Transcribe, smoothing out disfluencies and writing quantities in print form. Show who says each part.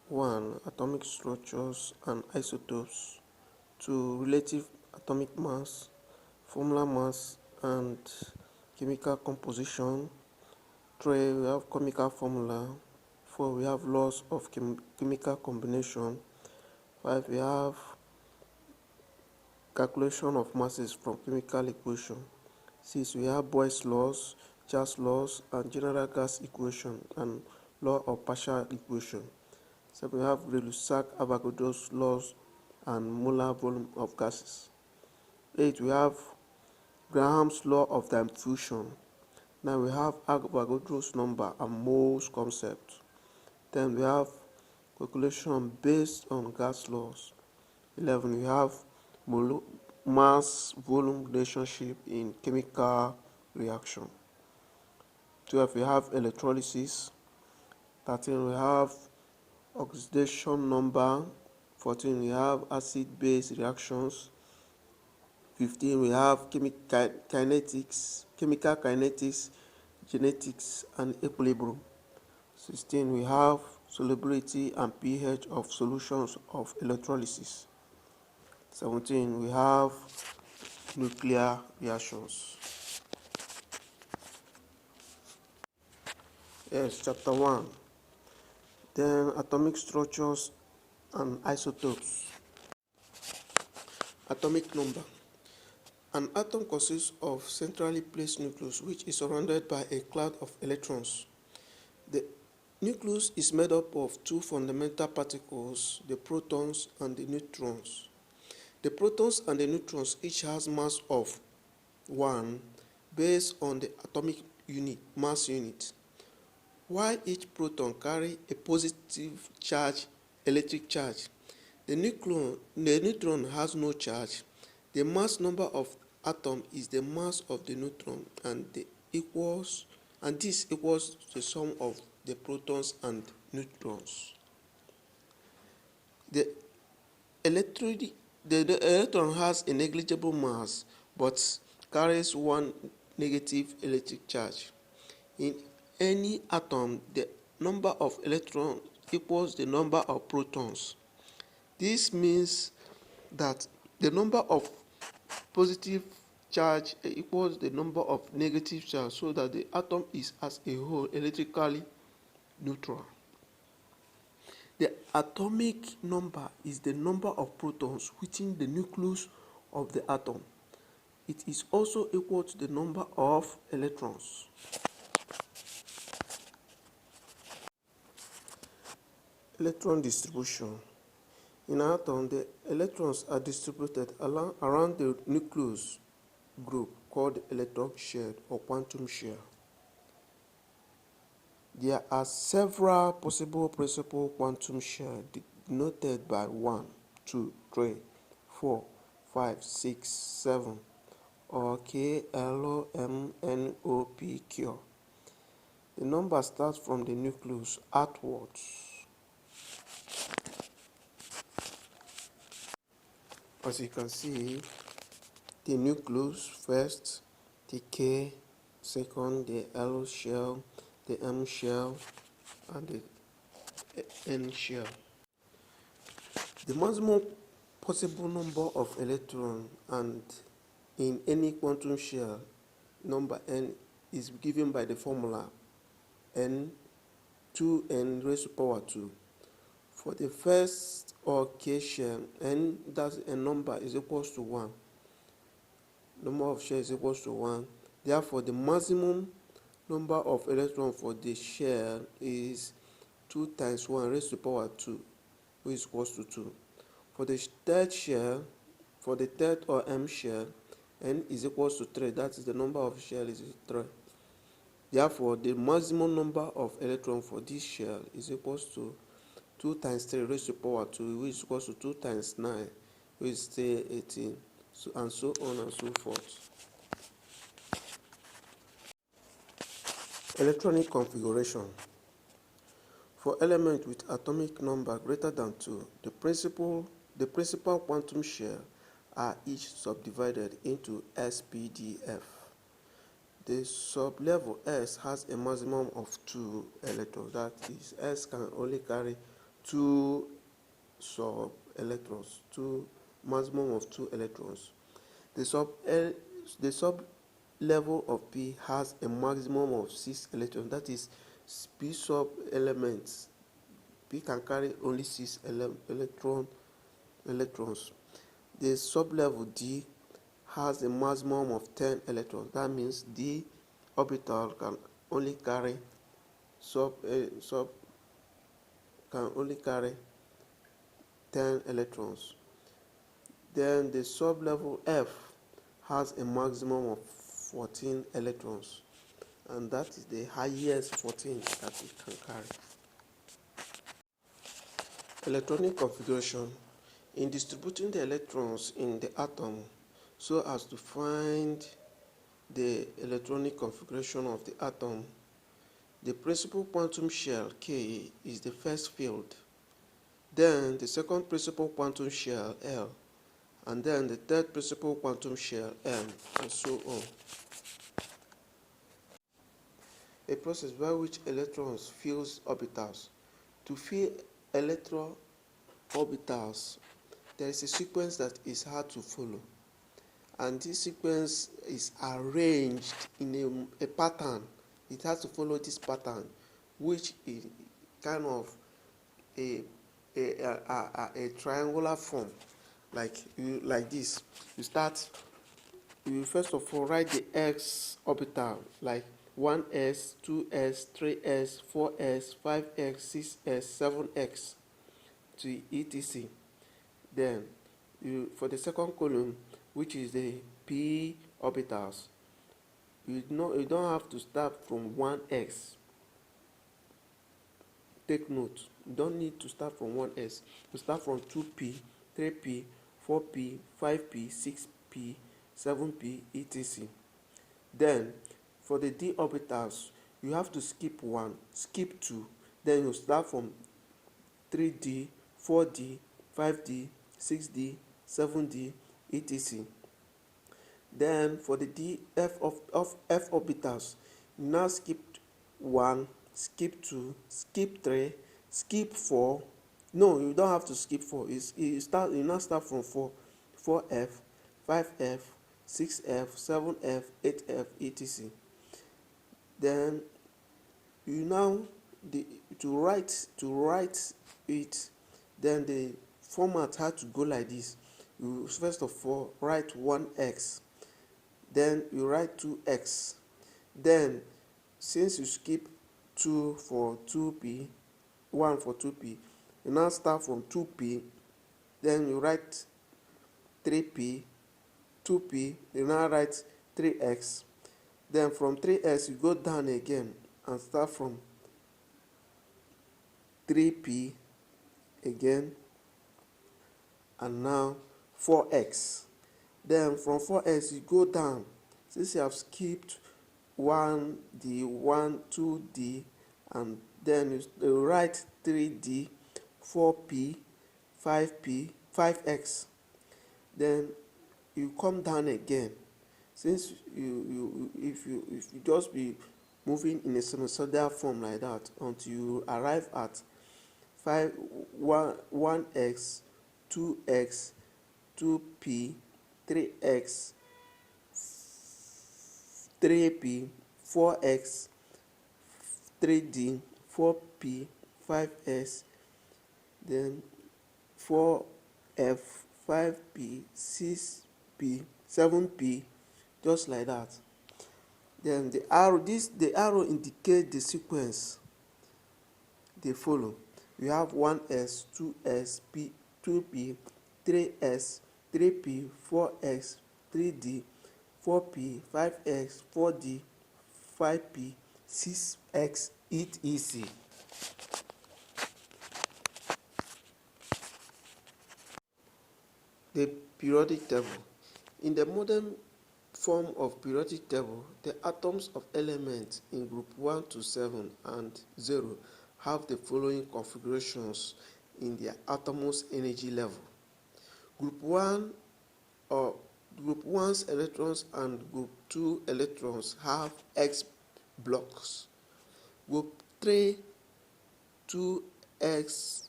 Speaker 1: 1. Atomic structures and isotopes. 2. Relative atomic mass, formula mass, and chemical composition. 3. We have chemical formula. 4. We have laws of chemical combination. 5. We have calculation of masses from chemical equation. 6. We have Boyle's laws, Charles laws, and general gas equation and law of partial equation. 7. We have Avogadro's laws and molar volume of gases. 8. We have Graham's law of diffusion. 9. We have Avogadro's number and moles concept. 10. We have calculation based on gas laws. 11. We have mass volume relationship in chemical reaction. 12. We have electrolysis. 13. We have oxidation number. 14. We have acid-base reactions. 15. We have chemical kinetics, genetics, and equilibrium. 16. We have solubility and pH of solutions of electrolysis. 17. We have nuclear reactions. Yes, chapter 1. Then atomic structures and isotopes. Atomic number. An atom consists of centrally placed nucleus which is surrounded by a cloud of electrons. The nucleus is made up of two fundamental particles, the protons and the neutrons. The protons and the neutrons each has mass of 1 based on the atomic mass unit. While each proton carries a positive charge, electric charge, the neutron has no charge. The mass number of atom is the mass of the neutron, and this equals the sum of the protons and neutrons. The electron has a negligible mass but carries one negative electric charge. In any atom, the number of electrons equals the number of protons. This means that the number of positive charge equals the number of negative charge, so that the atom is as a whole electrically neutral. The atomic number is the number of protons within the nucleus of the atom. It is also equal to the number of electrons. Electron distribution. In an atom, the electrons are distributed around the nucleus group called the electron shell or quantum shell. There are several possible principal quantum shells denoted by 1, 2, 3, 4, 5, 6, 7, or K, L, M, N, O, P, Q. The number starts from the nucleus outwards. As you can see, the nucleus first, the K second, the L shell, the M shell, and the N shell. The maximum possible number of electrons and in any quantum shell, number n, is given by the formula n 2n raised to power 2. For the first or K shell, n, that's a number, is equals to 1. Number of shells is equals to 1. Therefore, the maximum number of electrons for the shell is 2 times 1 raised to power 2, which is equals to 2. For the third shell, for the third or M shell, n is equals to 3. That is the number of shells is 3. Therefore, the maximum number of electrons for this shell is equals to 2 times 3 raised to power 2, which is equals to 2 times 9, which is 18, and so on and so forth. Electronic configuration. For elements with atomic number greater than 2, the principal quantum shell are each subdivided into SPDF. The sublevel S has a maximum of 2 electrons. That is, S can only carry 2 sub electrons, maximum of 2 electrons. The sub level of P has a maximum of 6 electrons. That is, P sub elements, P can carry only 6 electrons. The sublevel D has a maximum of 10 electrons. That means D orbital can only carry 10 electrons. Then the sublevel F has a maximum of 14 electrons, and that is the highest 14 that it can carry. Electronic configuration. In distributing the electrons in the atom so as to find the electronic configuration of the atom, the principal quantum shell K is the first field, then the second principal quantum shell L, and then the third principal quantum shell M, and so on. A process by which electrons fills orbitals. To fill electron orbitals, there is a sequence that is hard to follow, and this sequence is arranged in a pattern. It has to follow this pattern, which is kind of a triangular form, like this. You first of all write the x orbital, like 1s, 2s, 3s, 4s, 5x, 6s, 7x to etc. Then for the second column, which is the p orbitals, you don't have to start from 1x. Take note, you don't need to start from 1s. You start from 2p, 3p, 4p, 5p, 6p, 7p, etc. Then for the d orbitals, you have to skip 1, skip 2, then you start from 3d, 4d, 5d, 6d, 7d, etc. Then for the f orbitals, you now skip 1, skip 2, skip 3, skip 4. No, you don't have to skip 4. You now start from 4f, 5f, 6f, 7f, 8f, etc. Then you now to write it, then the format had to go like this. You first of all write 1x, then you write 2x. Then since you skip 2 for 2p, 1 for 2p, you now start from 2p, then you write 3p, 2p, you now write 3x. Then from 3x you go down again and start from 3p again, and now 4x. Then from 4x you go down. Since you have skipped 1d, 1, 2d, and then you write 3d, 4p, 5p, 5x. Then you come down again. Since if you just be moving in a sinusoidal form like that until you arrive at 1x, 2x, 2p, 3x, 3p, 4x, 3d, 4p, 5s, then 4f, 5p, 6p, 7p, just like that. Then the arrow indicates the sequence they follow. We have 1s, 2s, 2p, 3s, 3p, 4x, 3d, 4p, 5x, 4d, 5p, 6x, etc. The periodic table. In the modern form of periodic table, the atoms of elements in group 1 to 7 and 0 have the following configurations in their atomos energy level. Group 1's electrons and group 2 electrons have X blocks. Group 3, 2x